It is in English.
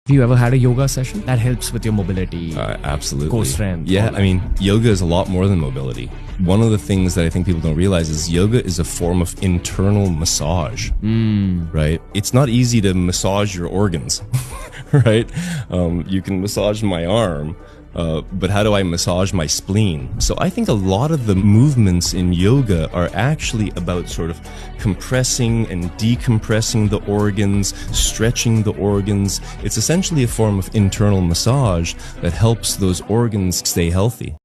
Have you ever had a yoga session? That helps with your mobility, Absolutely. core strength. Yeah, I mean, yoga is a lot more than mobility. One of the things that I think people don't realize is yoga is a form of internal massage, right? It's not easy to massage your organs, right? You can massage my arm, but how do I massage my spleen? So I think a lot of the movements in yoga are actually about sort of compressing and decompressing the organs, stretching the organs. It's essentially a form of internal massage that helps those organs stay healthy.